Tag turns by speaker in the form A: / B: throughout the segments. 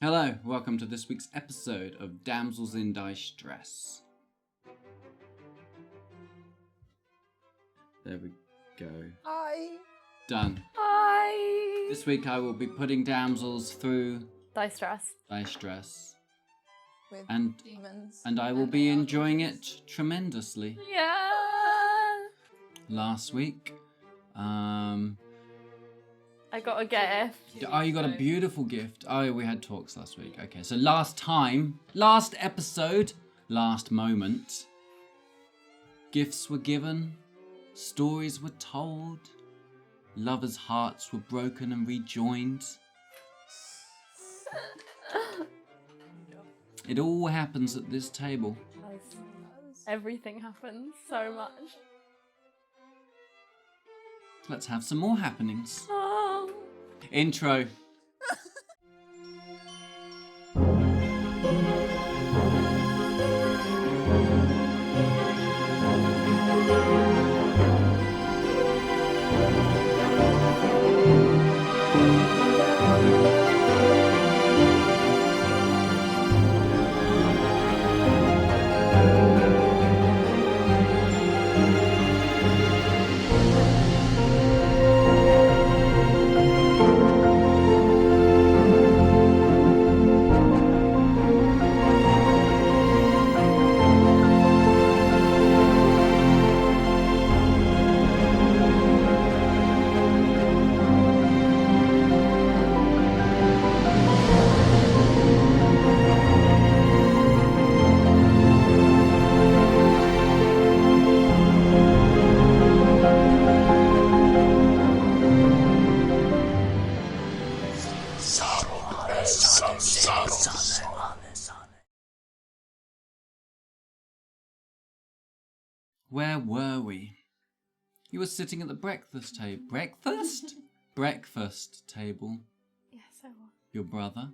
A: Hello, welcome to this week's episode of Damsels in Dicestress. There we go.
B: Hi.
A: Done.
C: Hi.
A: This week I will be putting damsels through
C: Dicestress.
B: With
A: and
B: demons.
A: and I will be enjoying it tremendously.
C: Yeah.
A: Last week,
C: I got a gift.
A: oh, you got a beautiful gift. Oh, we had talks last week. Okay, so last episode, last moment, gifts were given, stories were told, lovers' hearts were broken and rejoined. It all happens at this table.
C: Everything happens so much.
A: Let's have some more happenings.
C: Oh.
A: Intro. Where were we? You were sitting at the breakfast table. Breakfast? Breakfast table.
C: Yes, I was.
A: Your brother.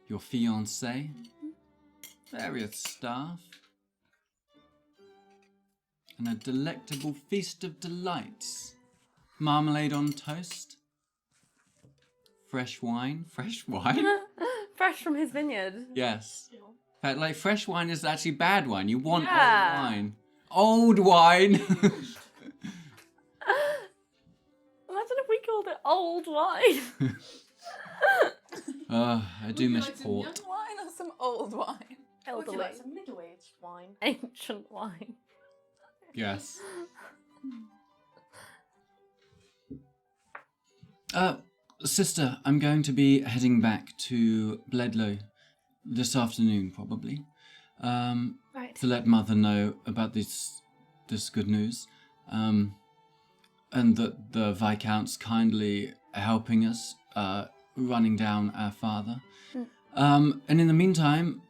A: Your fiancé. Various staff. And a delectable feast of delights. Marmalade on toast. Fresh wine. Fresh wine?
C: Fresh from his vineyard.
A: Yes. In fact, like, fresh wine is actually bad wine. You want
C: Yeah.
A: old wine. Old wine!
C: Imagine if we called it old wine.
A: I do miss
B: Some
A: port.
B: young wine or some old wine?
C: Elderly.
D: Some middle-aged wine.
C: Ancient wine.
A: Yes. Sister, I'm going to be heading back to Bledlow this afternoon, probably,
C: Right.
A: to let Mother know about this good news, and that the Viscount's kindly helping us, running down our father. And in the meantime,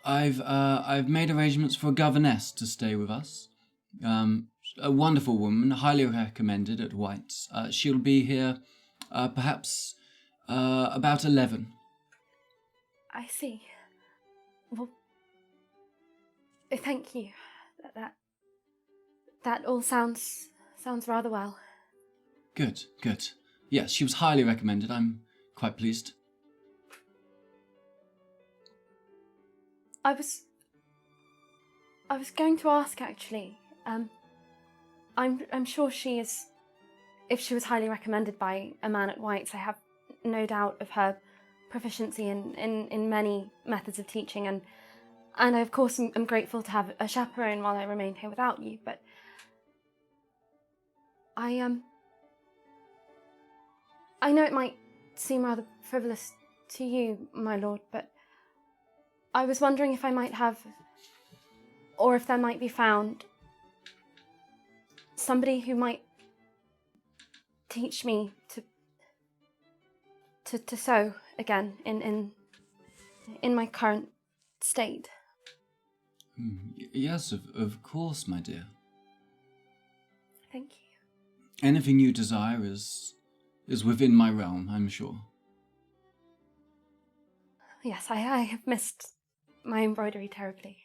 A: I've made arrangements for a governess to stay with us. A wonderful woman, highly recommended at White's. She'll be here, perhaps, about 11.
C: I see. Well, thank you. That all sounds rather well.
A: Good. Yes, she was highly recommended. I'm quite pleased.
C: I was going to ask actually. I'm sure she is. If she was highly recommended by a man at White's, I have no doubt of her proficiency in many methods of teaching, and I of course am grateful to have a chaperone while I remain here without you. But I know it might seem rather frivolous to you, my lord, but I was wondering if I might have, or if there might be found, somebody who might teach me to sew again in my current state.
A: Yes, of course, my dear.
C: Thank you.
A: Anything you desire is within my realm, I'm sure.
C: Yes, I have missed my embroidery terribly.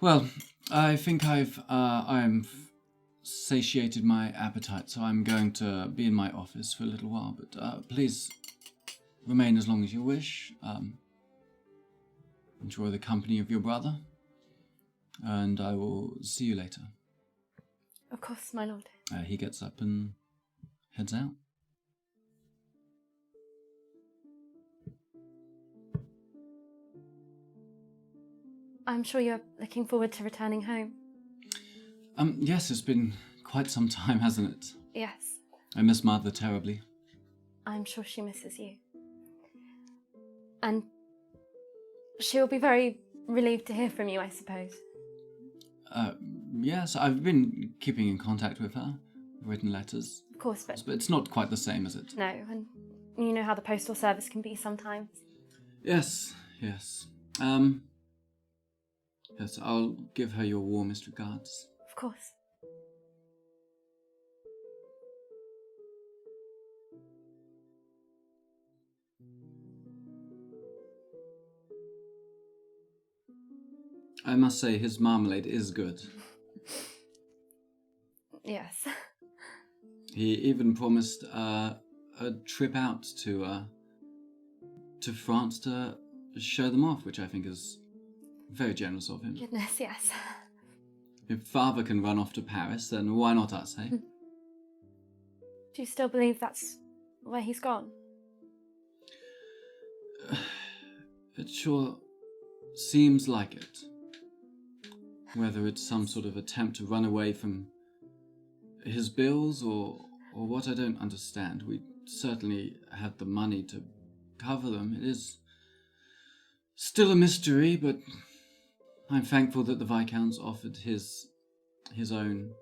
A: Well, I think I'm satiated my appetite, so I'm going to be in my office for a little while, but please remain as long as you wish. Enjoy the company of your brother, and I will see you later.
C: Of course, my lord.
A: He gets up and heads out.
C: I'm sure you're looking forward to returning home.
A: Yes, it's been quite some time, hasn't it?
C: Yes.
A: I miss Mother terribly.
C: I'm sure she misses you. And she'll be very relieved to hear from you, I suppose.
A: Yes, I've been keeping in contact with her, written letters.
C: Of course, but
A: it's not quite the same, is it?
C: no, and you know how the postal service can be sometimes.
A: Yes. Yes, I'll give her your warmest regards.
C: Of course.
A: I must say, his marmalade is good.
C: Yes.
A: He even promised a trip out to France to show them off, which I think is very generous of him.
C: Goodness, yes.
A: If Father can run off to Paris, then why not us, eh?
C: Do you still believe that's where he's gone?
A: It sure seems like it. Whether it's some sort of attempt to run away from his bills or what, I don't understand. We certainly had the money to cover them. It is still a mystery, but I'm thankful that the Viscount's offered his own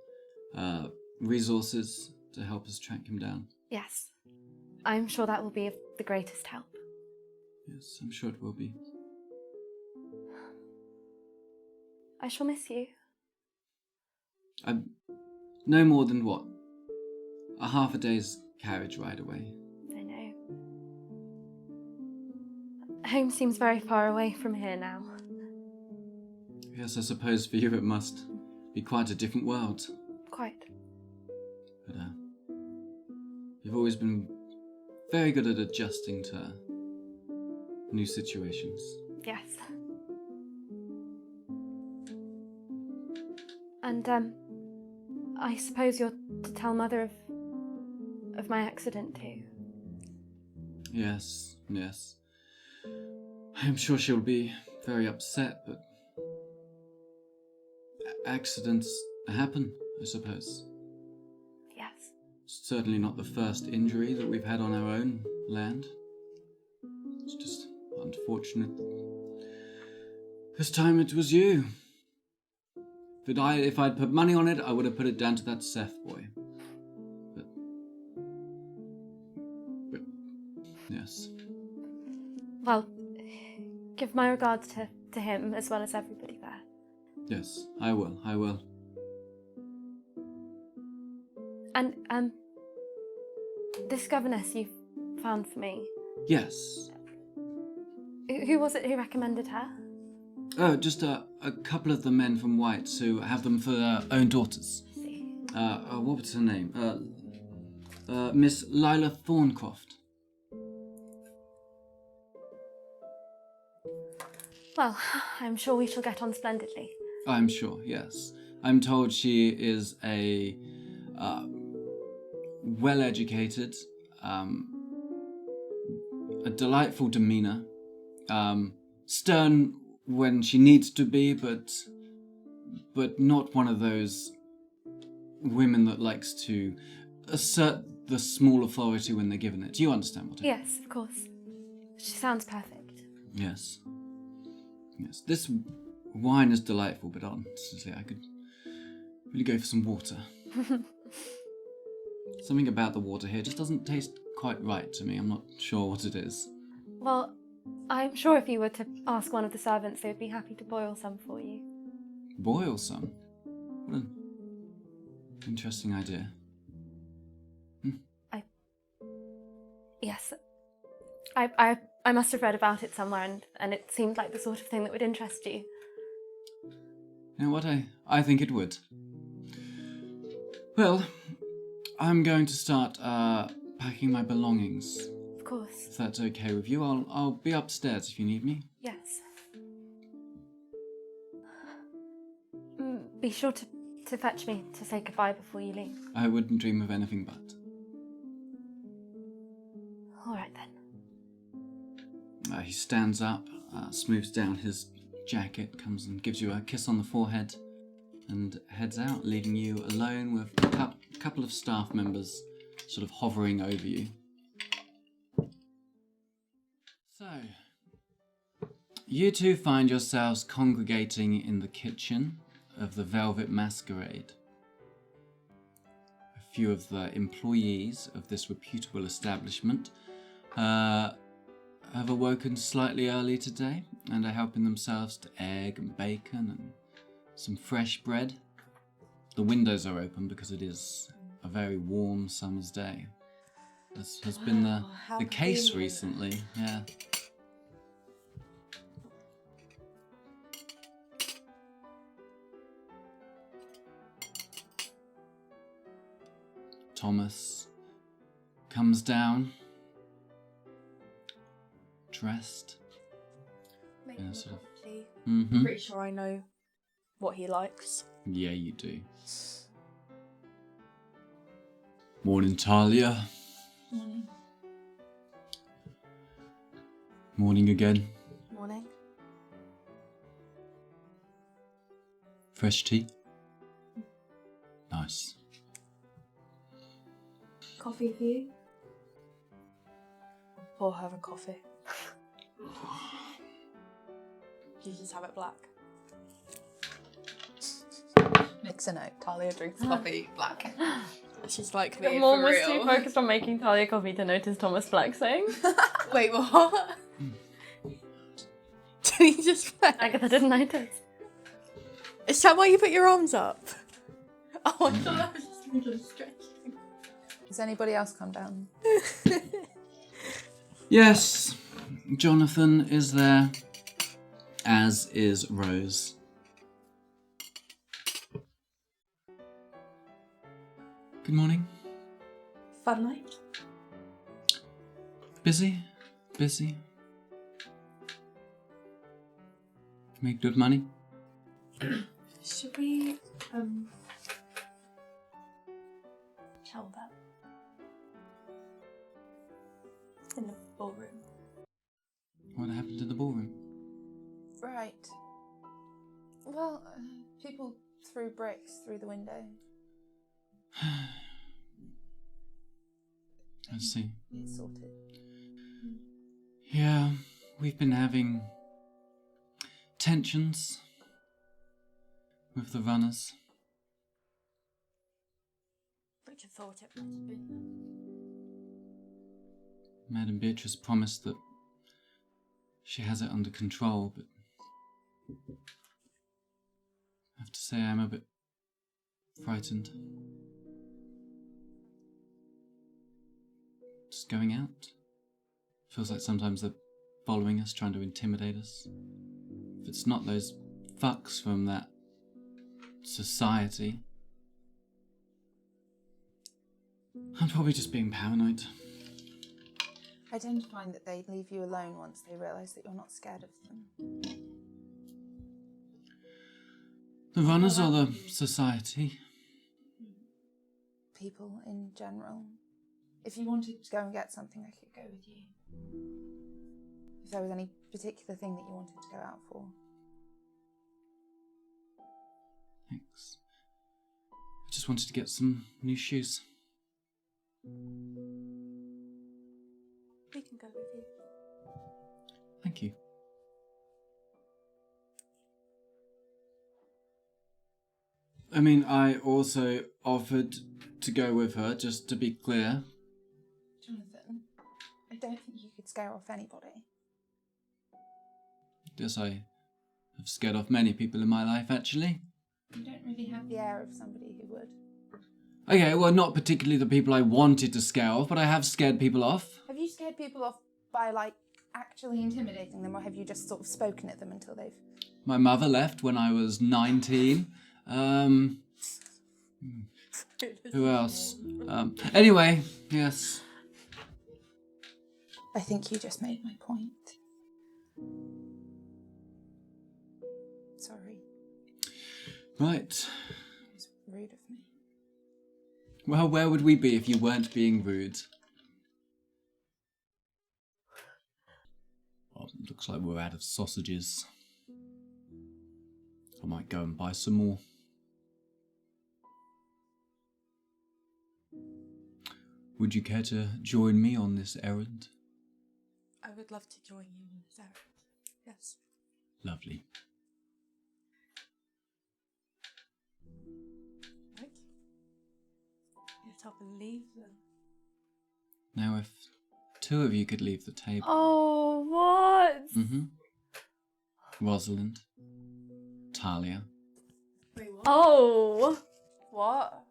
A: resources to help us track him down.
C: Yes. I'm sure that will be of the greatest help.
A: Yes, I'm sure it will be.
C: I shall miss you.
A: I'm no more than what? A half a day's carriage ride away.
C: I know. Home seems very far away from here now.
A: Yes, I suppose for you it must be quite a different world.
C: Quite.
A: But you've always been very good at adjusting to new situations.
C: Yes. And, I suppose you're to tell Mother of my accident too.
A: Yes. I'm sure she'll be very upset, but accidents happen, I suppose.
C: Yes.
A: Certainly not the first injury that we've had on our own land. It's just unfortunate. This time it was you. If I'd put money on it, I would have put it down to that Seth boy. But yes.
C: Well, give my regards to him as well as everybody there.
A: Yes, I will.
C: And, this governess you found for me.
A: Yes.
C: Who was it who recommended her?
A: Oh, just a couple of the men from White's who have them for their own daughters.
C: I see.
A: What was her name? Miss Lila Thorncroft.
C: Well, I'm sure we shall get on splendidly.
A: I'm sure, yes. I'm told she is a well-educated, a delightful demeanour, stern when she needs to be, but not one of those women that likes to assert the small authority when they're given it. Do you understand what I mean?
C: Yes, of course. She sounds perfect.
A: Yes. This wine is delightful, but honestly, I could really go for some water. Something about the water here just doesn't taste quite right to me. I'm not sure what it is.
C: Well, I'm sure if you were to ask one of the servants, they would be happy to boil some for you.
A: Boil some? What an interesting idea.
C: Yes. I must have read about it somewhere, and it seemed like the sort of thing that would interest you.
A: You know what? I think it would. Well, I'm going to start packing my belongings.
C: Of course.
A: If that's okay with you, I'll be upstairs if you need me.
C: Yes. Be sure to fetch me to say goodbye before you leave.
A: I wouldn't dream of anything but.
C: All right then.
A: He stands up, smooths down his jacket, comes and gives you a kiss on the forehead, and heads out, leaving you alone with a couple of staff members sort of hovering over you. So, you two find yourselves congregating in the kitchen of the Velvet Masquerade. A few of the employees of this reputable establishment have awoken slightly early today and are helping themselves to egg and bacon and some fresh bread. The windows are open because it is a very warm summer's day. This has been the case recently, yeah. Thomas comes down, dressed.
D: Make
A: in
D: him
A: a
D: a
A: sort
D: cup of tea.
A: Mm-hmm.
D: Pretty sure I know what he likes.
A: Yeah, you do. Morning, Talia.
D: Morning.
A: Morning again.
D: Morning.
A: Fresh tea? Nice.
D: Coffee for you? Or have a coffee. You just have it black. Makes a note. Talia drinks coffee black. She's like me
C: Morne
D: for
C: was
D: real.
C: too focused on making Talia coffee to notice Thomas flexing.
D: Wait, what? Did he just flex?
C: I guess I didn't notice.
D: Is that why you put your arms up? Oh, I thought that was just me just stretching.
B: Has anybody else come down?
A: Yes, Jonathan is there, as is Rose. Good morning.
D: Fun night.
A: Busy? Make good money?
D: Should we tell them in the ballroom?
A: What happened to the ballroom?
B: Right. Well, people threw bricks through the window.
A: I see.
B: It's sorted.
A: Yeah, we've been having tensions with the runners.
D: But you thought it might have been them.
A: Madam Beatrice promised that she has it under control, but I have to say I'm a bit frightened. Just going out. Feels like sometimes they're following us, trying to intimidate us. If it's not those fucks from that society, I'm probably just being paranoid.
B: I tend to find that they leave you alone once they realise that you're not scared of them.
A: The runners or the society?
B: People in general. If you wanted to go and get something, I could go with you. If there was any particular thing that you wanted to go out for.
A: Thanks. I just wanted to get some new shoes.
D: We can go with you.
A: Thank you. I mean, I also offered to go with her, just to be clear.
B: Jonathan, I don't think you could scare off anybody.
A: Yes, I have scared off many people in my life, actually.
B: You don't really have the air of somebody who would.
A: Okay, well, not particularly the people I wanted to scare off, but I have scared people off.
B: Have you scared people off by, actually intimidating them, or have you just sort of spoken at them until they've...
A: My mother left when I was 19. Who else? Anyway, yes.
B: I think you just made my point. Sorry.
A: Right.
B: It was rude of me.
A: Well, where would we be if you weren't being rude? Well, looks like we're out of sausages. I might go and buy some more. Would you care to join me on this errand?
D: I would love to join you on this errand. Yes.
A: Lovely.
D: Right. Get up and leave then.
A: Now, if two of you could leave the table.
C: Oh, what?
A: Rosalind. Talia.
D: Wait, what?
C: Oh.
D: What?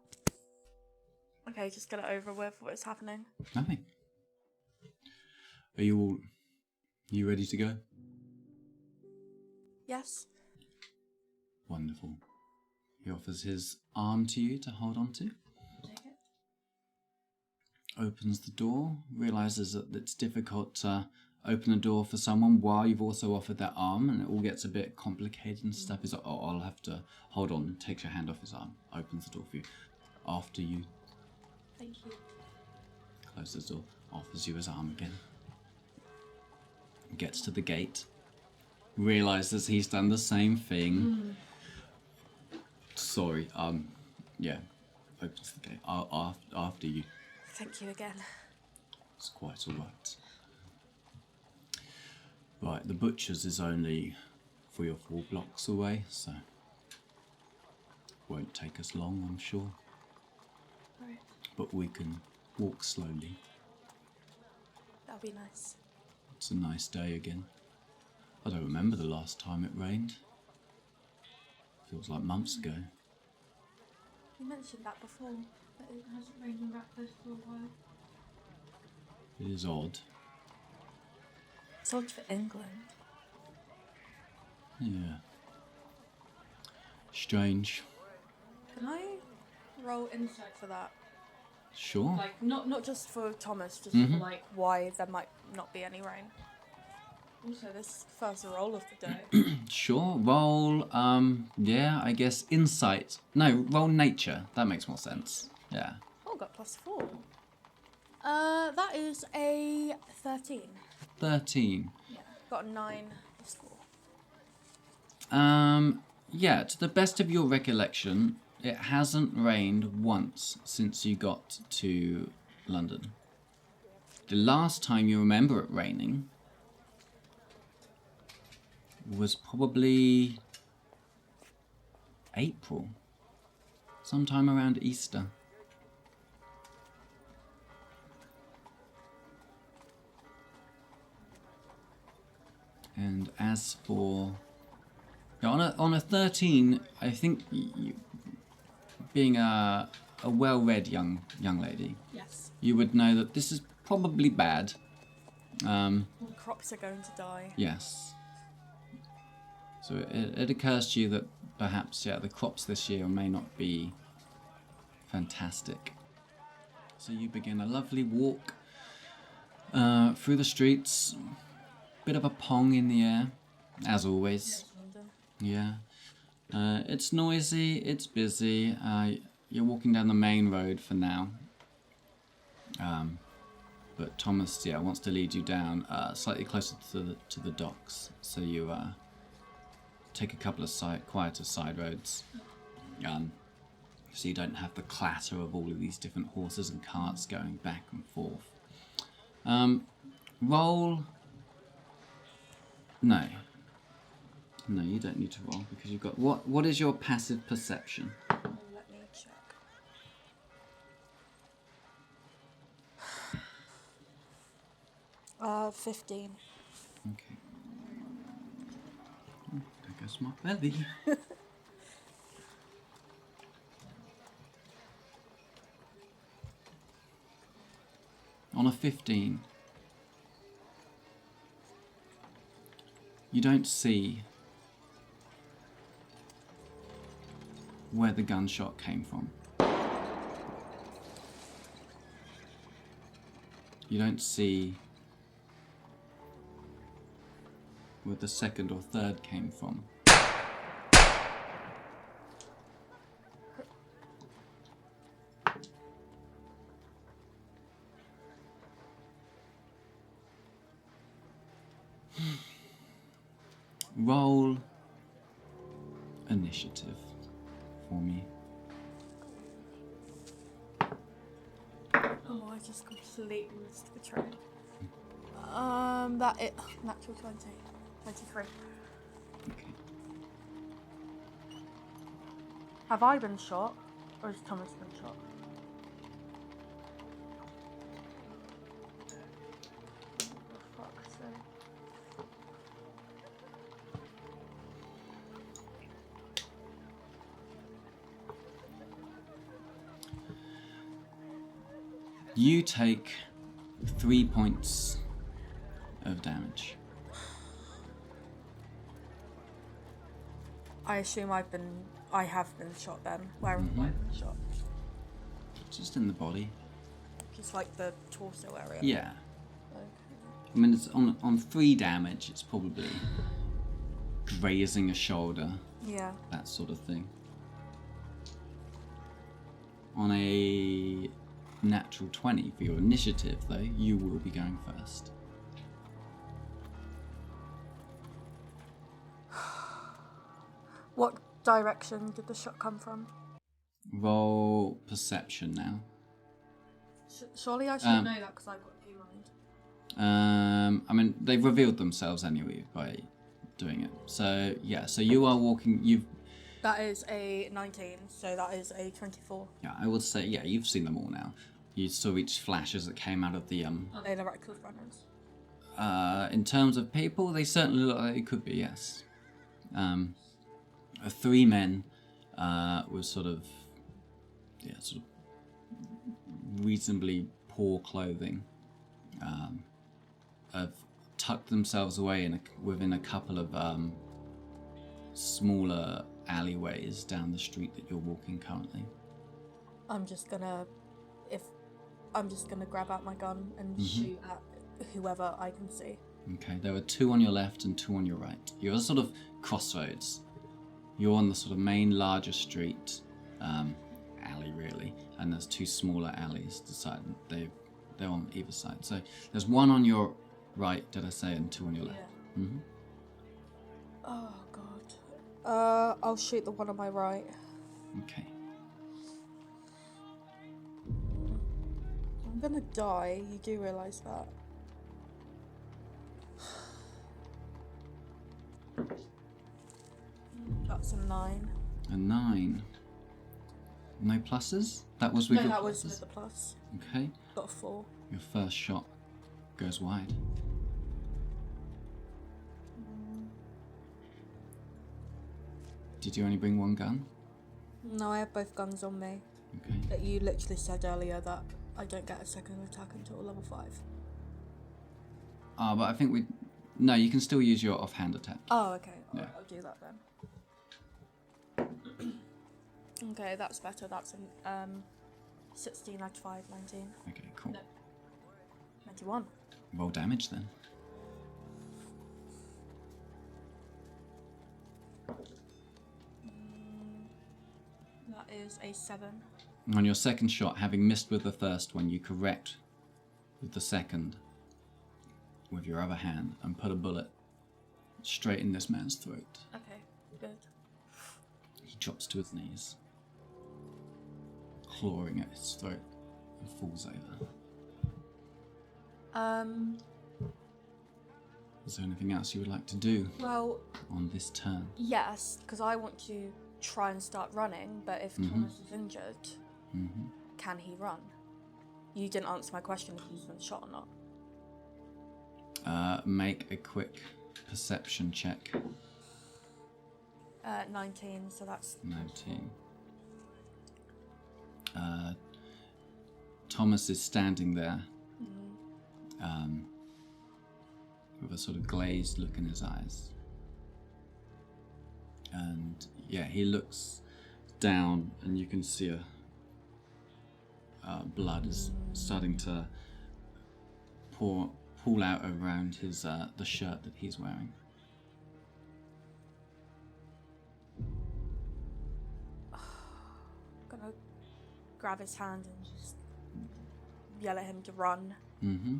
D: Okay, just get it over with. What is happening?
A: Nothing. Are you all... You ready to go?
D: Yes.
A: Wonderful. He offers his arm to you to hold on to.
D: Take it.
A: Opens the door, realises that it's difficult to open the door for someone while you've also offered that arm, and it all gets a bit complicated and stuff. He's like, oh, I'll have to hold on. Takes your hand off his arm, opens the door for you. After you.
D: Thank you.
A: Closes the door, offers you his arm again. Gets to the gate, realises he's done the same thing. Sorry, yeah. Opens the gate. After you.
D: Thank you again.
A: It's quite alright. Right, the butcher's is only 3 or 4 blocks away, so won't take us long, I'm sure.
D: Alright.
A: But we can walk slowly.
D: That'll be nice.
A: It's a nice day again. I don't remember the last time it rained. Feels like months ago.
D: You mentioned that before, but it hasn't rained in Ratcliffe for a while.
A: It is odd.
D: It's odd for England.
A: Yeah. Strange.
D: Can I roll insight for that?
A: Sure.
D: Like, not just for Thomas, just
A: Mhm.
D: for, like, why there might not be any rain. Also, this is the first roll of the day.
A: Sure. Roll, yeah, I guess insight. No, roll nature. That makes more sense. Yeah.
D: Oh, got +4. That is a 13.
A: 13.
D: Yeah, got a 9 score.
A: Yeah, to the best of your recollection, it hasn't rained once since you got to London. The last time you remember it raining was probably April, sometime around Easter. And as for... Yeah, on a 13, I think you, being a well-read young lady,
D: Yes.
A: you would know that this is probably bad.
D: The crops are going to die.
A: Yes. So it occurs to you that perhaps, yeah, the crops this year may not be fantastic. So you begin a lovely walk through the streets. Bit of a pong in the air, as always.
D: London.
A: Yeah. It's noisy, it's busy. You're walking down the main road for now. But Thomas, yeah, wants to lead you down slightly closer to the docks. So you take a couple of quieter side roads. So you don't have the clatter of all of these different horses and carts going back and forth. Roll... No, you don't need to roll because you've got... What is your passive perception?
D: Let me check. Uh, 15.
A: Okay. Oh, there goes my belly. On a 15, you don't see where the gunshot came from. You don't see where the second or third came from. Roll initiative for me.
D: Oh, I just completely missed the train. That it. Natural 20. 23.
A: Okay.
D: Have I been shot? Or has Thomas been shot? For fuck's sake.
A: You take 3 points of damage.
D: I assume I have been shot then. Where have I been shot?
A: Just in the body.
D: Just like the torso area.
A: Yeah.
D: Okay.
A: I mean, it's on 3 damage, it's probably grazing a shoulder,
D: Yeah.
A: that sort of thing. On a natural 20 for your initiative, though, you will be going first.
D: What direction did the shot come from?
A: Roll perception now.
D: Surely I should know that because I've got a mind.
A: I mean, they've revealed themselves anyway by doing it. So, yeah, so you are walking,
D: That is a 19, so that is a 24.
A: yeah, I would say, yeah, you've seen them all now. You saw each flashes that came out of the,
D: Are they the reckless runners?
A: in terms of people, they certainly look like they could be, yes. 3 men, with sort of reasonably poor clothing, have tucked themselves away within a couple of smaller alleyways down the street that you're walking currently.
D: I'm just gonna grab out my gun and shoot at whoever I can see.
A: Okay, there are 2 on your left and 2 on your right. You're at a sort of crossroads. You're on the sort of main larger street, alley really, and there's 2 smaller alleys to the side. They're on either side. So there's 1 on your right, did I say, and 2 on your left.
D: Yeah.
A: Mm-hmm.
D: Oh god. I'll shoot the one on my right.
A: Okay.
D: I'm gonna die. You do realise that? That's a 9.
A: A 9. No pluses? That was with
D: No,
A: your
D: that
A: pluses?
D: was with the plus.
A: Okay.
D: Got a 4.
A: Your first shot goes wide. Did you only bring 1 gun?
D: No, I have both guns on me.
A: Okay.
D: But you literally said earlier that I don't get a second attack until level 5.
A: But I think no, you can still use your offhand attack.
D: Oh, okay.
A: Yeah.
D: Alright, I'll do that then. Okay, that's better. That's an 16 out of 5, 19.
A: Okay, cool.
D: No. 21.
A: Roll damage then.
D: That is a 7.
A: On your second shot, having missed with the first one, you correct with the second with your other hand and put a bullet straight in this man's throat.
D: Okay, good.
A: He drops to his knees, clawing at his throat, and falls over. Is there anything else you would like to do
D: Well,
A: on this turn?
D: yes, because I want to try and start running, but if Thomas is injured, can he run? You didn't answer my question if he's been shot or not.
A: Make a quick perception check.
D: 19, so that's
A: 19. Thomas is standing there with a sort of glazed look in his eyes. And yeah, he looks down and you can see blood is starting to pull out around his the shirt that he's wearing.
D: Gonna grab his hand and just yell at him to run.
A: Mm-hmm.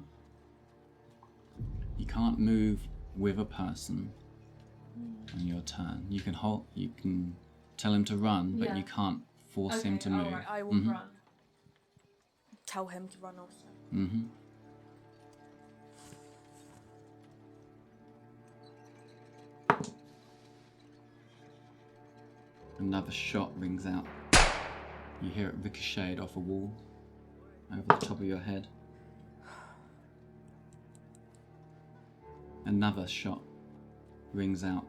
A: You can't move with a person on your turn. You can tell him to run, but you can't force him to move.
D: Alright, I will run. Tell him to run also.
A: Mm-hmm. Another shot rings out. You hear it ricochet off a wall over the top of your head. Another shot rings out.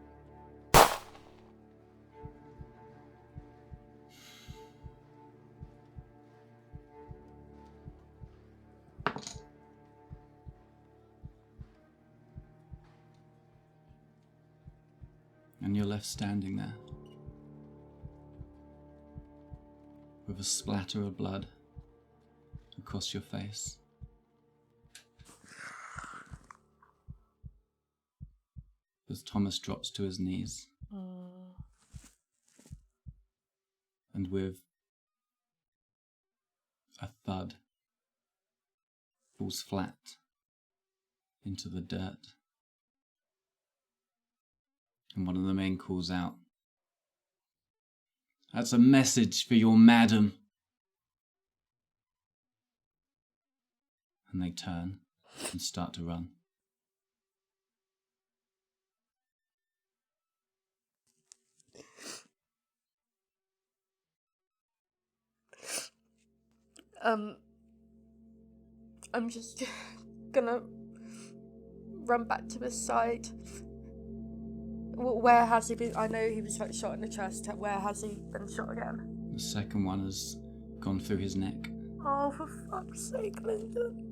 A: And you're left standing there with a splatter of blood across your face. As Thomas drops to his knees. And with a thud, falls flat into the dirt. And one of the men calls out, "That's a message for your madam." And they turn and start to run.
D: I'm just gonna run back to his side. Where has he been? I know he was shot in the chest. Where has he been shot again?
A: The second one has gone through his neck.
D: Oh, for fuck's sake, Lyndon.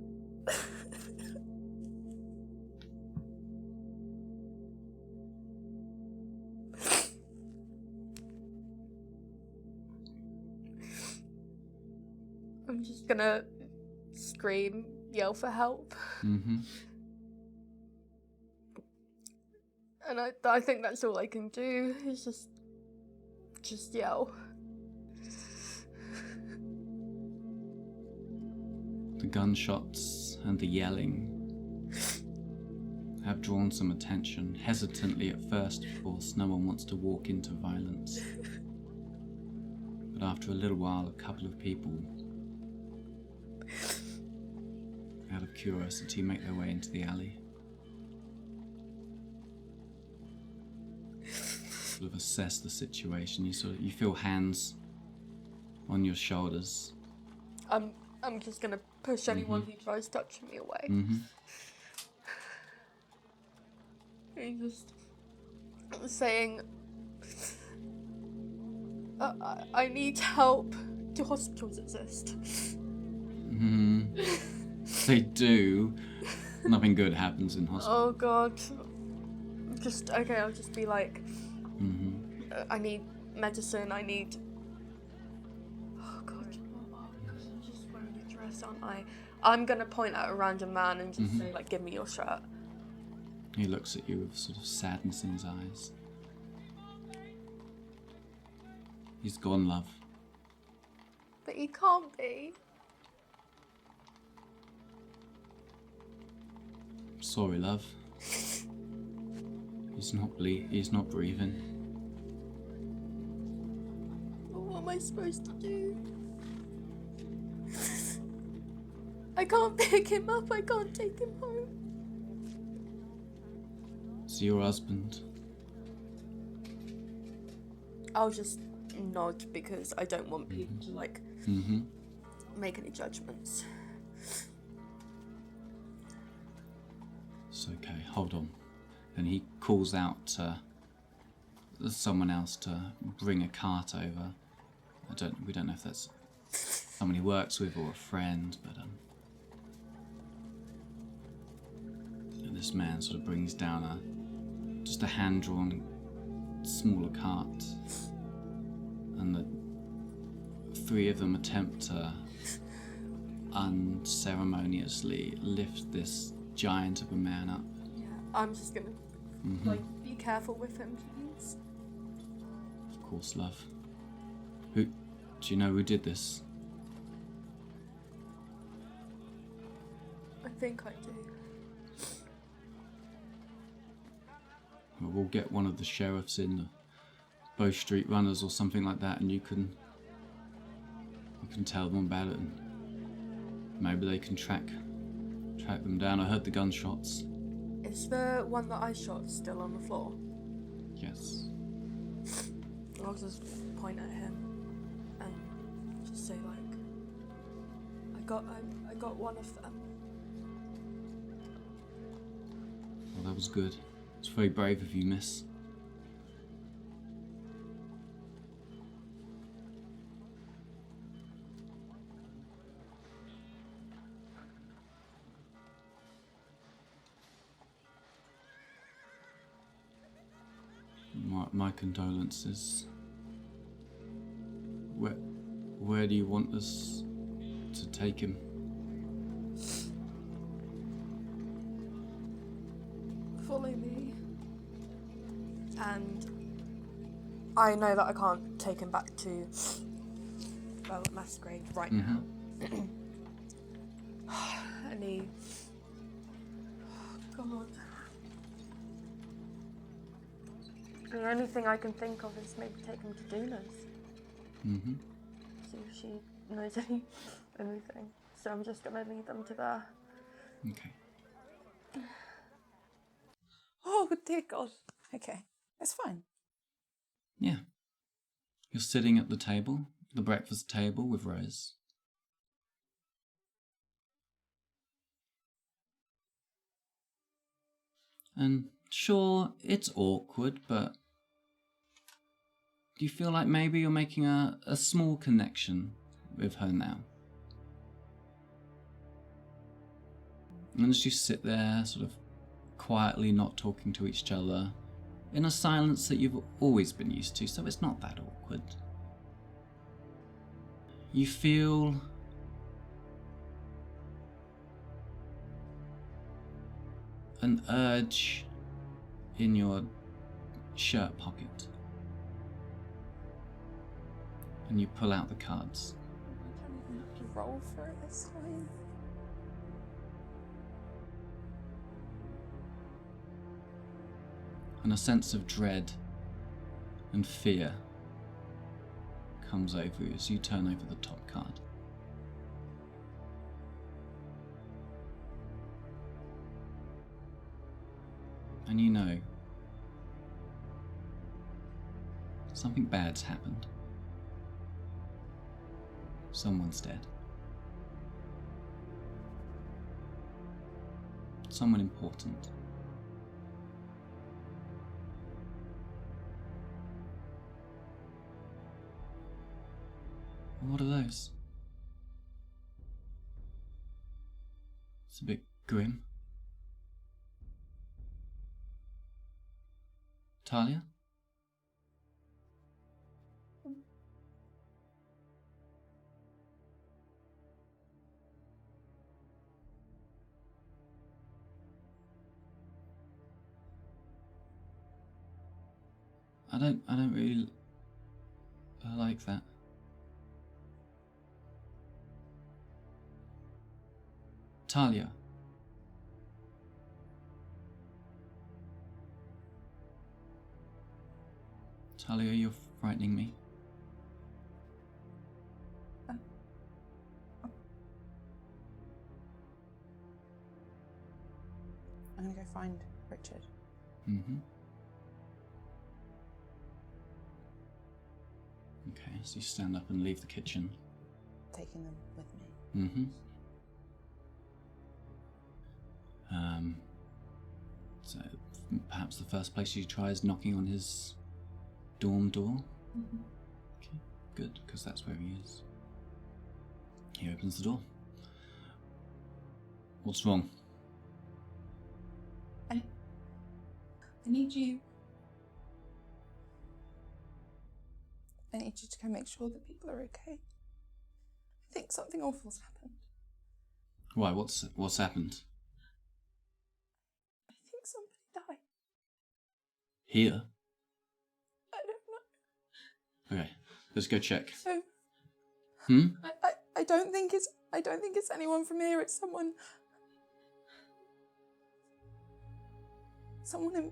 D: I'm just gonna scream, yell for help.
A: Mm-hmm.
D: And I think that's all I can do, is just yell.
A: The gunshots and the yelling have drawn some attention, hesitantly at first, of course. No one wants to walk into violence. But after a little while, a couple of people, out of curiosity, make their way into the alley. Sort of assess the situation. You feel hands on your shoulders.
D: I'm just gonna push anyone who tries touching me away.
A: Mm-hmm.
D: He's just saying, I need help. Do hospitals exist?
A: They do. Nothing good happens in hospital.
D: Oh god. Okay, I'll just be like, I need medicine, I need... Oh god, because I'm just wearing a dress, aren't I? I'm gonna point at a random man and just say, like, give me your shirt.
A: He looks at you with sort of sadness in his eyes. He's gone, love.
D: But he can't be.
A: Sorry, love. He's not breathing.
D: What am I supposed to do? I can't pick him up, I can't take him home.
A: It's your husband.
D: I'll just nod because I don't want people to, like, make any judgments.
A: It's okay, hold on. And he calls out to someone else to bring a cart over. We don't know if that's someone he works with or a friend, but and this man sort of brings down just a hand-drawn smaller cart, and the three of them attempt to unceremoniously lift this giant of a man up.
D: Yeah, I'm just gonna, be careful with him, please.
A: Of course, love. Do you know who did this?
D: I think I do.
A: Well, we'll get one of the sheriffs in, the Bow Street Runners or something like that, and you can tell them about it, and maybe they can track them down. I heard the gunshots.
D: Is the one that I shot still on the floor?
A: Yes.
D: I'll just point at him and just say, like, I got one of them.
A: Well, that was good. It's very brave of you, miss. My condolences. Where do you want us to take him?
D: Follow me. And I know that I can't take him back to Masquerade right now. And he... Oh, God. The only thing I can think of is maybe take him to Duna's. See if she knows anything. So I'm just gonna lead them to there.
A: Okay.
B: Oh, dear God. Okay, it's fine.
A: Yeah. You're sitting at the table, the breakfast table with Rose. And sure, it's awkward, but do you feel like maybe you're making a small connection with her now? And as you sit there, sort of quietly not talking to each other, in a silence that you've always been used to, so it's not that awkward. You feel an urge in your shirt pocket. And you pull out the cards.
B: I don't even have to roll for it this time.
A: And a sense of dread and fear comes over you as you turn over the top card. And you know, something bad's happened. Someone's dead. Someone important. And what are those? It's a bit grim. Talia? I don't really like that. Talia. Talia, you're frightening me.
B: I'm gonna go find Richard.
A: Okay, so you stand up and leave the kitchen.
B: Taking them with me.
A: So perhaps the first place you try is knocking on his dorm door? Okay, good, because that's where he is. He opens the door. What's wrong?
B: I need you. I need you to go make sure that people are okay. I think something awful's happened.
A: Why? What's happened?
B: I think somebody died.
A: Here?
B: I don't know.
A: Okay, let's go check.
B: So
A: Hmm?
B: I don't think it's anyone from here. It's someone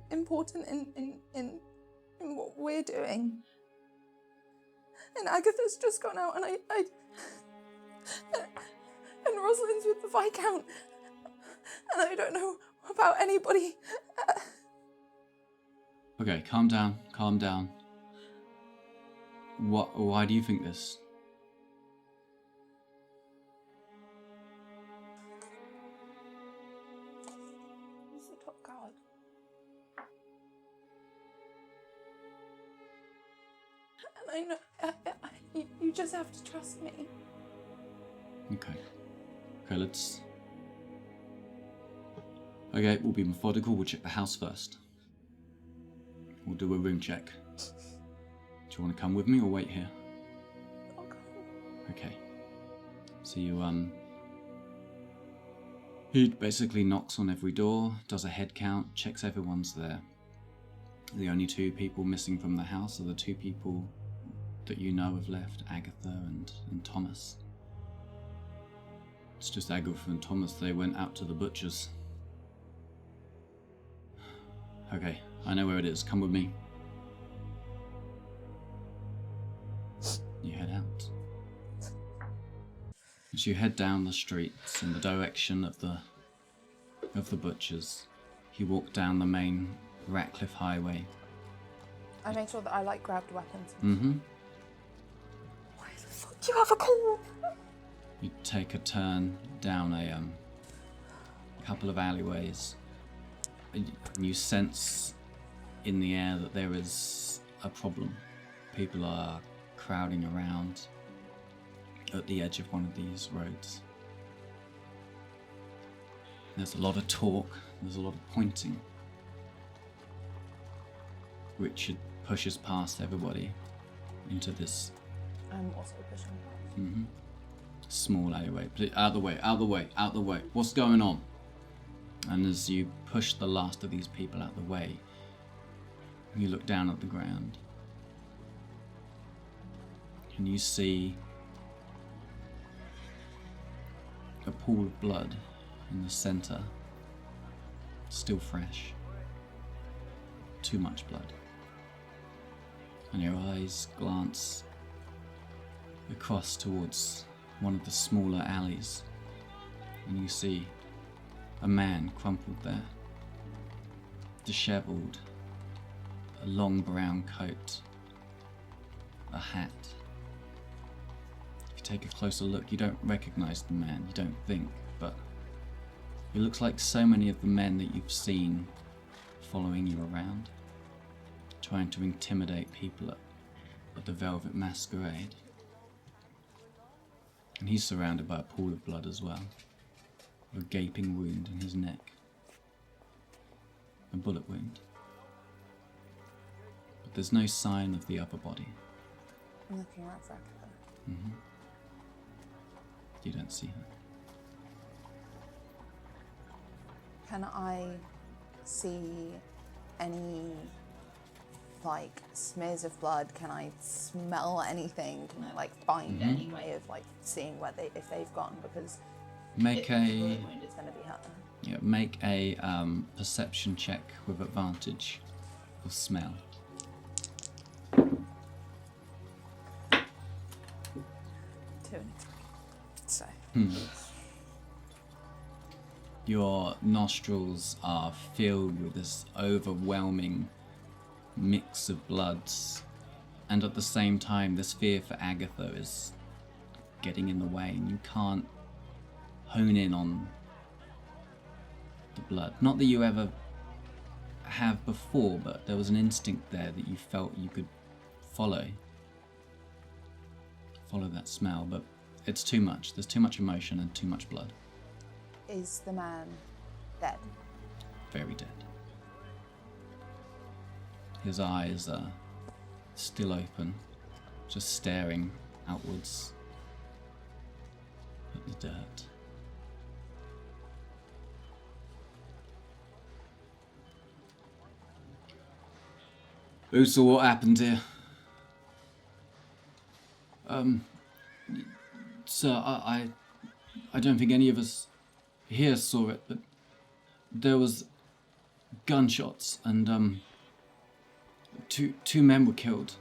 B: important in what we're doing. And Agatha's just gone out, and and Rosalind's with the Viscount, and I don't know about anybody.
A: Okay, calm down, calm down. Why do you think this?
B: He's the top guard. And I know you just have to trust me.
A: Okay, let's... Okay, we'll be methodical, we'll check the house first. We'll do a room check. Do you want to come with me or wait here?
B: I'll go.
A: Okay. So he basically knocks on every door, does a head count, checks everyone's there. The only two people missing from the house are the two people that you know have left, Agatha and Thomas. It's just Agatha and Thomas, they went out to the butcher's. Okay, I know where it is, come with me. You head out. As you head down the streets in the direction of the butchers, you walk down the main Ratcliffe Highway.
B: I make sure that I grabbed weapons.
A: Mm-hmm.
B: Why the fuck do you have a call?
A: You take a turn down a couple of alleyways. And you sense in the air that there is a problem. People are crowding around at the edge of one of these roads. There's a lot of talk, there's a lot of pointing. Richard pushes past everybody into this
B: I'm also pushing.
A: small alleyway. Out of the way, out of the way, out of the way. What's going on? And as you push the last of these people out of the way, you look down at the ground. And you see a pool of blood in the center, still fresh. Too much blood. And your eyes glance across towards one of the smaller alleys, and you see a man crumpled there, dishevelled, a long brown coat, a hat. If you take a closer look, you don't recognise the man, you don't think, but he looks like so many of the men that you've seen following you around, trying to intimidate people at the Velvet Masquerade. And he's surrounded by a pool of blood as well, with a gaping wound in his neck, a bullet wound. But there's no sign of the upper body.
B: I'm looking around for Agatha.
A: You don't see her.
B: Can I see any smears of blood? Can I smell anything? Can I find any way of seeing if they've gone? Because
A: make a
B: wound is going to be her.
A: Yeah, make a perception check with advantage of smell.
B: 2 and a 3. So.
A: Your nostrils are filled with this overwhelming mix of bloods, and at the same time this fear for Agatha is getting in the way, and you can't hone in on the blood. Not that you ever have before, but there was an instinct there that you felt you could follow that smell, but it's too much. There's too much emotion and too much blood.
B: Is the man dead?
A: Very dead. His eyes are still open, just staring outwards at the dirt. Usa, what happened here? Sir, I don't think any of us here saw it, but there was gunshots and two men were killed.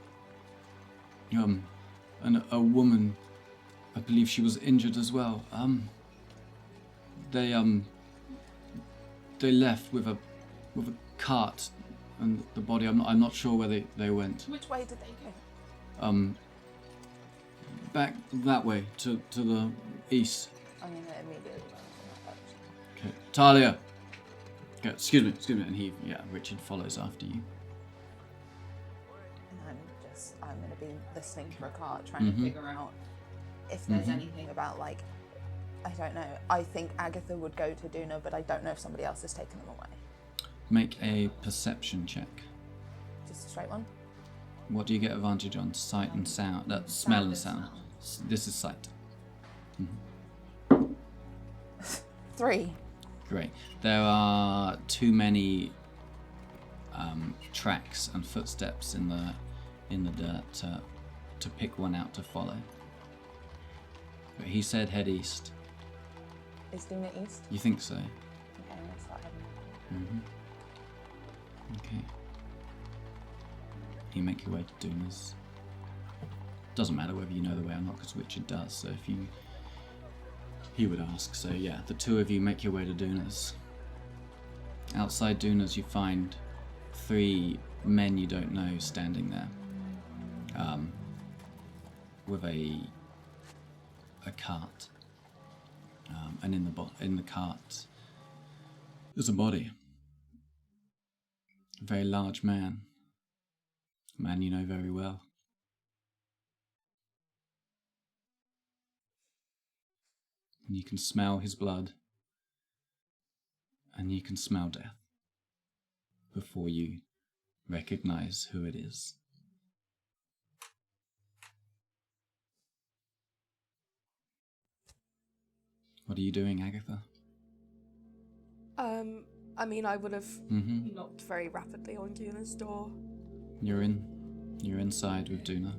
A: And a woman, I believe she was injured as well. They left with a cart and the body. I'm not sure where they went.
B: Which way did they go?
A: Back that way to the east.
B: I'm gonna immediately run from that direction.
A: Okay, Talia. Okay, excuse me, and Richard follows after you.
B: And I'm gonna be listening for a cart, trying to figure out if there's anything about, like, I don't know. I think Agatha would go to Duna, but I don't know if somebody else has taken them away.
A: Make a perception check.
B: Just a straight one?
A: What do you get advantage on? Sight and sound. That's smell and sound. This is sight.
B: 3.
A: Great. There are too many tracks and footsteps in the dirt to pick one out to follow. But he said head east.
B: Is Duna east?
A: You think so?
B: Okay, I'm gonna start heading.
A: Okay. You make your way to Duna's. Doesn't matter whether you know the way or not, because Richard does. So if he would ask. So yeah, the two of you make your way to Duna's. Outside Duna's, you find 3 men you don't know standing there, with a cart, and in the cart there's a body. A very large man. A man you know very well. And you can smell his blood, and you can smell death before you recognize who it is. What are you doing, Agatha?
D: I mean, I would have knocked very rapidly on Duna's door.
A: You're inside with Duna.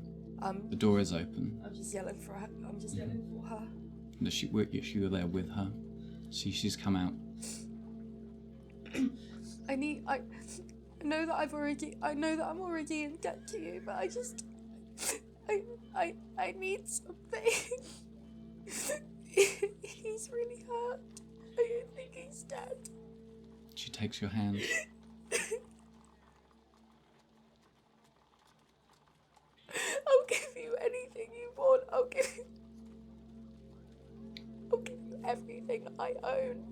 A: The door is open.
D: I'm just yelling for her.
A: You were there with her. She's come out.
D: I know that I'm already in debt to you, but I need something. He's really hurt. I don't think he's dead.
A: She takes your hand.
D: I'll give you anything you want. I'll give you everything I own.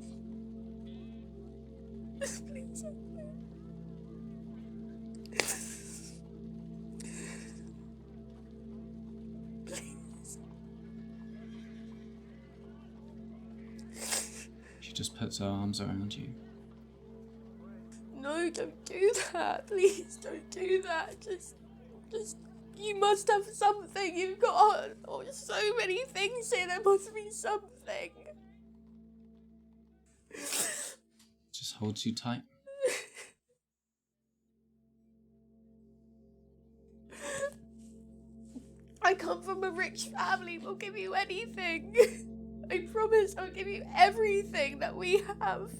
D: Please help me. Please.
A: She just puts her arms around you.
D: No, don't do that. Please don't do that. Just, you must have something. You've got so many things here. There must be something.
A: Just holds you tight.
D: I come from a rich family. We'll give you anything. I promise I'll give you everything that we have.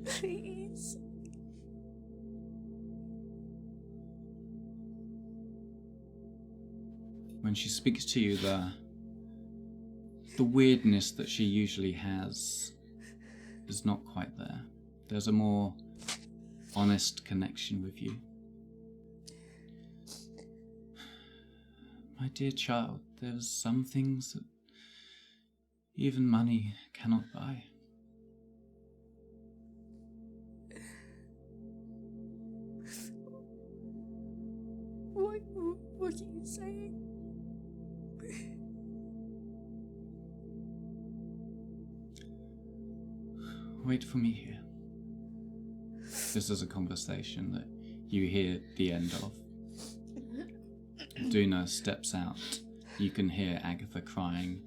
D: Please.
A: When she speaks to you, the weirdness that she usually has is not quite there. There's a more honest connection with you. My dear child, there's some things that even money cannot buy.
D: What are you saying?
A: Wait for me here. This is a conversation that you hear the end of. Duna steps out. You can hear Agatha crying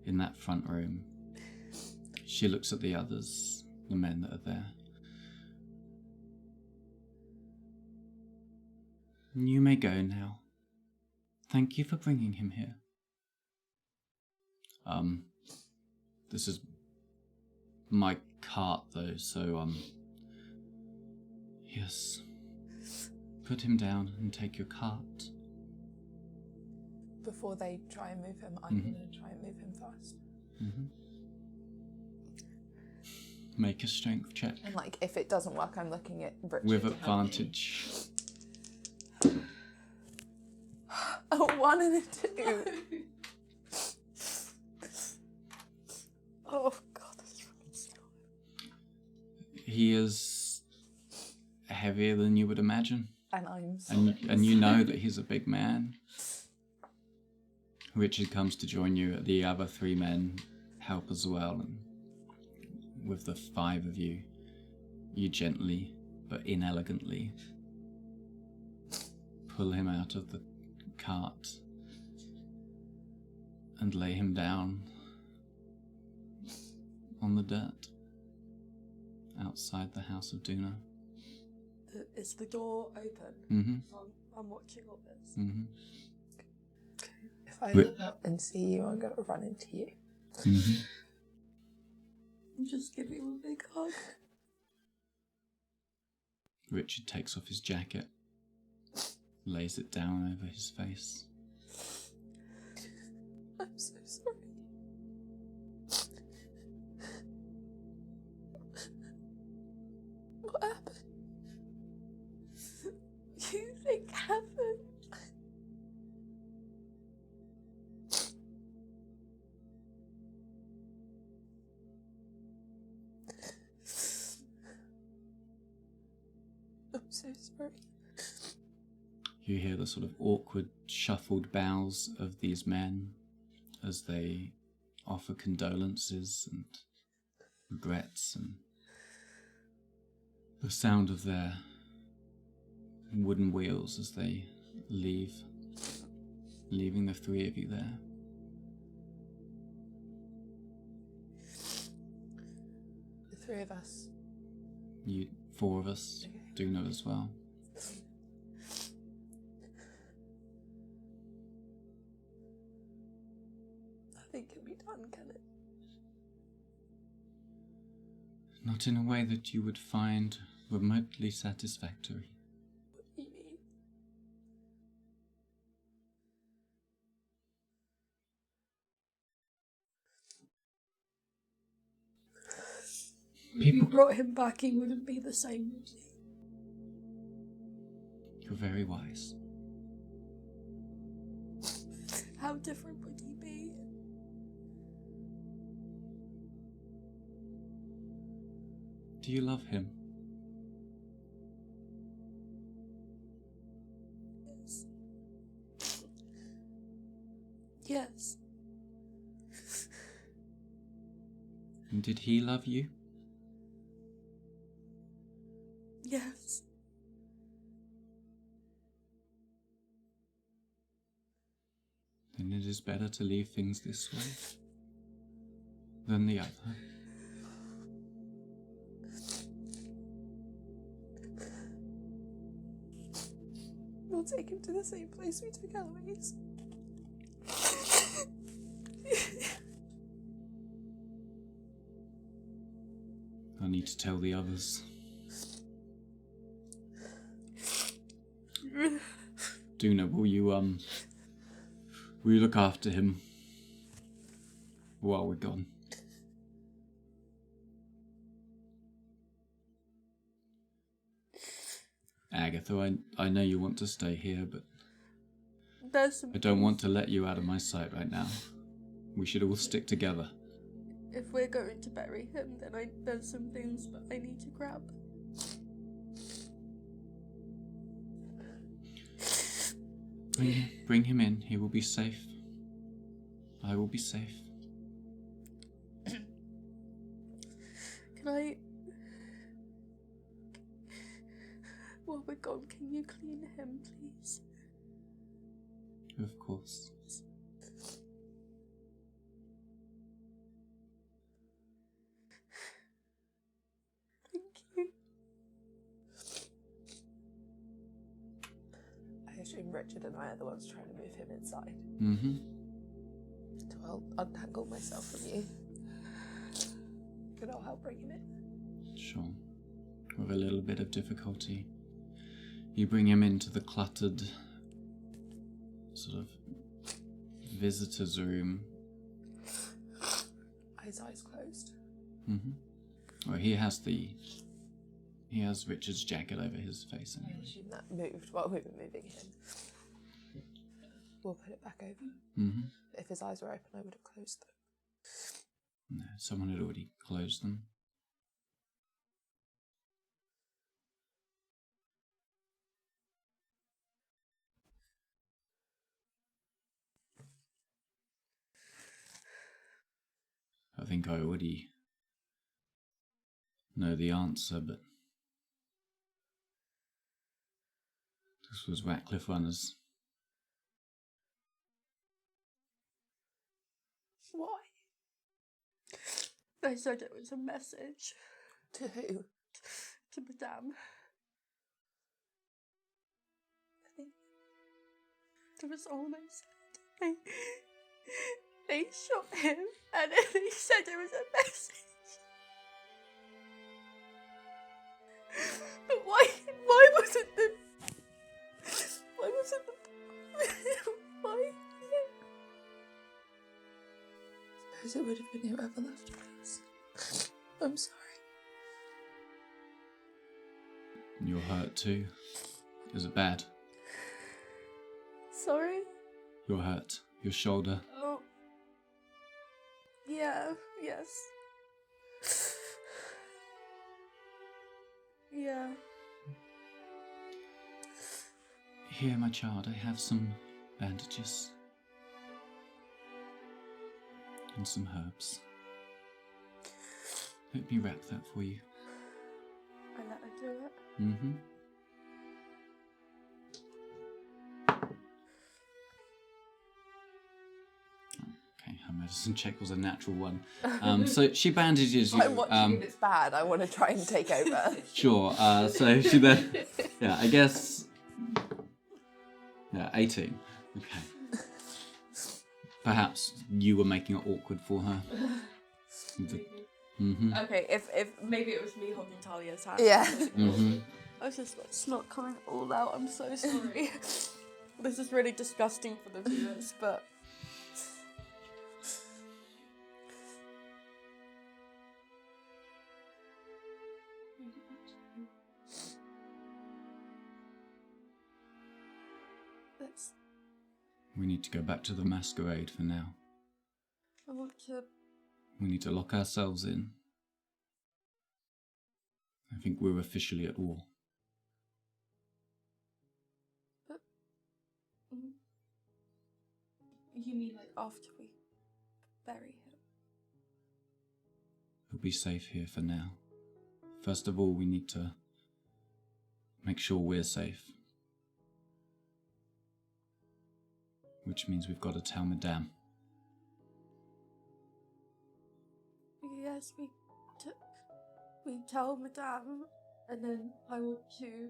A: in that front room. She looks at the others, the men that are there. You may go now. Thank you for bringing him here. This is my cart, though, so, yes. Put him down and take your cart.
B: Before they try and move him, I'm going to try and move him first.
A: Make a strength check.
B: And, like, if it doesn't work, I'm looking at Richard.
A: With advantage.
B: A 1 and a 2.
D: Oh god, that's fucking slow.
A: He is heavier than you would imagine.
B: And I'm
A: and you know that he's a big man. Richard comes to join you. The other 3 men help as well, and with the 5 of you, you gently but inelegantly pull him out of the cart and lay him down on the dirt outside the house of Duna.
D: Is the door open? So I'm watching all this.
B: If I look up and see you, I'm going to run into you.
D: Just give me one big hug.
A: Richard takes off his jacket, lays it down over his face.
B: I'm so sorry. What happened?
D: You think happened?
B: I'm so sorry.
A: You hear the sort of awkward, shuffled bows of these men as they offer condolences and regrets, and the sound of their wooden wheels as they leave, leaving the 3 of you there.
B: The 3 of us.
A: You, 4 of us, do know as well.
B: Nothing can be done, can it?
A: Not in a way that you would find remotely satisfactory.
B: What do you mean?
D: If you brought him back, he wouldn't be the same, would he?
A: You're very wise.
D: How different would he be?
A: Do you love him?
D: Yes. Yes.
A: And did he love you?
D: Yes.
A: Then it is better to leave things this way than the other.
B: We'll take him to the same place we took Eloise.
A: I need to tell the others. Duna, will you look after him while we're gone? Agatha, I know you want to stay here, but I don't want to let you out of my sight right now. We should all stick together.
D: If we're going to bury him, then there's some things that I need to grab.
A: Bring him in. He will be safe. I will be safe.
D: Can I... While we're gone, can you clean him, please?
A: Of course.
D: Thank you.
B: I Richard and I are the ones trying to move him inside.
A: Mm-hmm.
B: So I'll untangle myself from you. And I'll help bring him in.
A: Sure. With a little bit of difficulty, you bring him into the cluttered sort of visitor's room.
B: His eyes closed.
A: Mm-hmm. Well, he has Richard's jacket over his face anyway.
B: I assume that moved while we were moving him. We'll put it back over.
A: Mm-hmm.
B: If his eyes were open, I would have closed them.
A: No, someone had already closed them. I think I already know the answer, but this was Ratcliffe Runners.
D: Why? They said it was a message.
B: To who?
D: To Madame.
B: I think
D: That was all they said. They shot him and then they said it was a message. But why wasn't the... Why wasn't the... Why?
B: I suppose it would have been whoever left us. I'm sorry.
A: You're hurt too. Is it bad?
D: Sorry?
A: You're hurt. Your shoulder.
D: Oh. Yeah, yes. Yeah.
A: Here, my child, I have some bandages. And some herbs. Let me wrap that for you.
D: I let her do it.
A: Mm-hmm. Okay, her medicine check was a natural one. So she bandages you.
B: I'm watching if it's bad. I want to try and take over.
A: Sure. So she then, yeah, I guess, yeah, 18. Okay. Perhaps you were making it awkward for her. Mm-hmm.
D: Okay, if maybe it was me holding Talia's hand.
B: Yeah.
A: Mm-hmm.
D: I was just like, it's not coming all out. I'm so sorry. This is really disgusting for the viewers, but.
A: We need to go back to the masquerade for now.
D: I want to.
A: We need to lock ourselves in. I think we're officially at war.
D: But. You mean like after we bury him?
A: We'll be safe here for now. First of all, we need to make sure we're safe. Which means we've got to tell Madame.
D: Yes, we tell Madame, and then I want to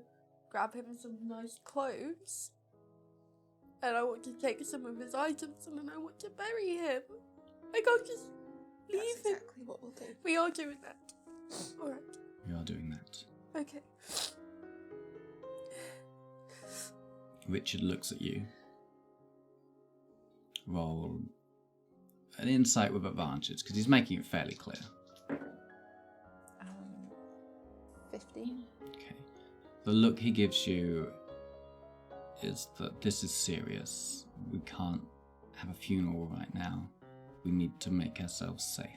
D: grab him some nice clothes, and I want to take some of his items, and then I want to bury him. I can't just leave
B: That's
D: him.
B: exactly what we'll do.
D: We are doing that. Alright.
A: We are doing that.
D: Okay.
A: Richard looks at you. Roll an insight with advantage, because he's making it fairly clear.
B: 15.
A: Okay. The look he gives you is that this is serious. We can't have a funeral right now. We need to make ourselves safe.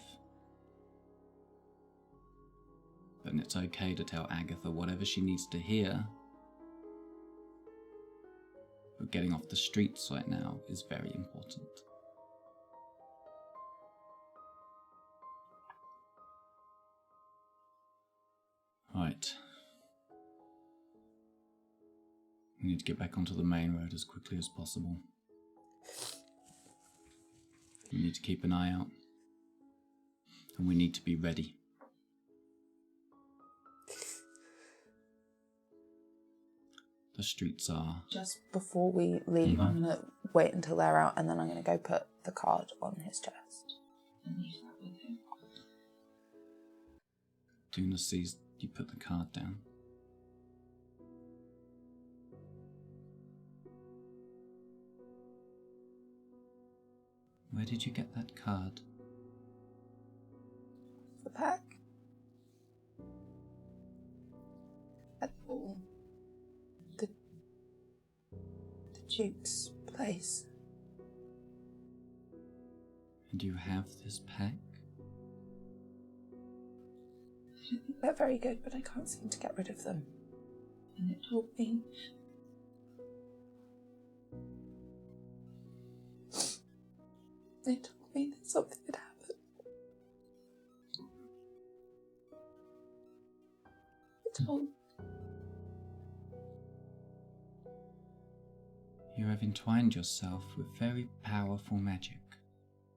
A: And it's okay to tell Agatha whatever she needs to hear. But getting off the streets right now is very important. Right. We need to get back onto the main road as quickly as possible. We need to keep an eye out. And we need to be ready. the streets are.
B: Just before we leave, I'm going to wait until they're out, and then I'm going to go put the card on his chest. And leave that with him.
A: Duna sees you put the card down. Where did you get that card?
B: The pack. At the Duke's place.
A: And you have this pack?
B: They're very good, but I can't seem to get rid of them. And it told me... They told me that something had happened. It told...
A: You have entwined yourself with very powerful magic.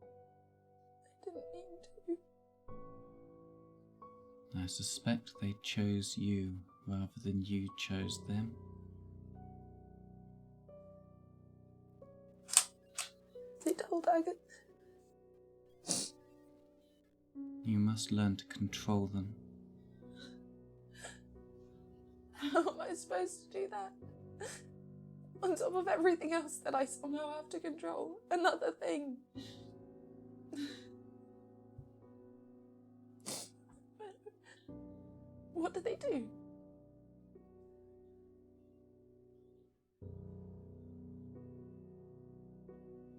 B: I didn't mean to.
A: I suspect they chose you rather than you chose them.
B: They told Agatha.
A: You must learn to control them.
B: How am I supposed to do that? On top of everything else that I somehow have to control. Another thing. What do they do?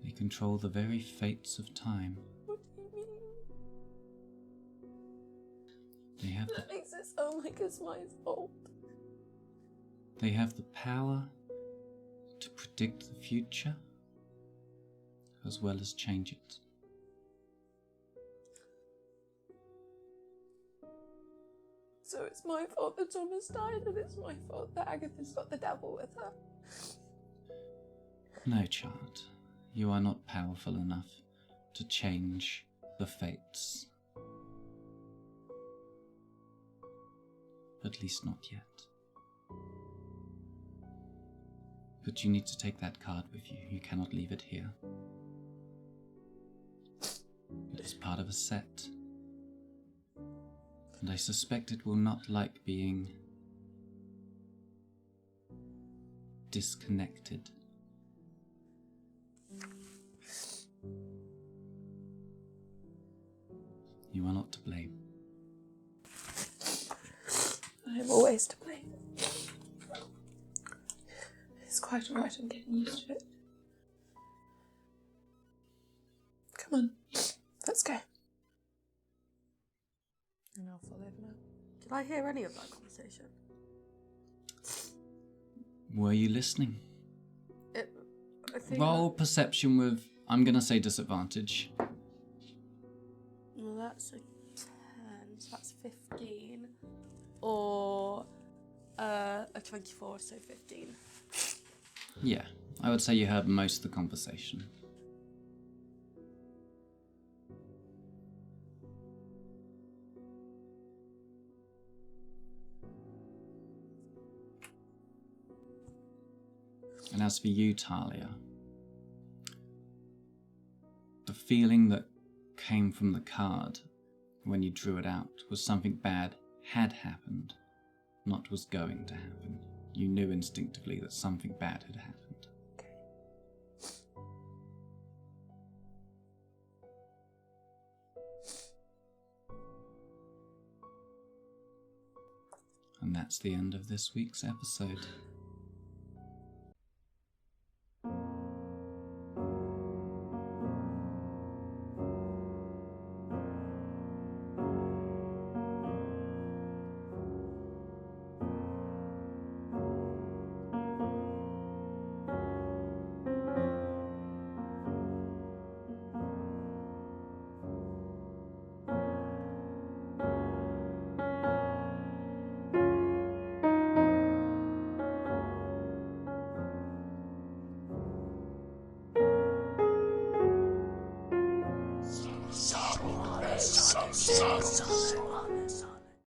A: They control the very fates of time.
B: What do you mean?
A: They have
B: That makes it sound like it's my fault.
A: They have the power to predict the future as well as change it.
B: So it's my fault that Thomas died, and it's my fault that Agatha's got the devil with her.
A: No, child. You are not powerful enough to change the fates. At least not yet. But you need to take that card with you. You cannot leave it here. It is part of a set. And I suspect it will not like being disconnected. You are not to blame.
B: I am always to blame. It's quite alright, I'm getting used to it. Come on, let's go. And I'll follow them out.
D: Did I hear any of that conversation?
A: Were you listening?
D: I think
A: Roll perception with, I'm going to say disadvantage.
D: Well, that's a 10, so that's 15. Or a 24, so 15.
A: Yeah, I would say you heard most of the conversation. And as for you, Talia, the feeling that came from the card when you drew it out was something bad had happened, not was going to happen. You knew instinctively that something bad had happened. And that's the end of this week's episode.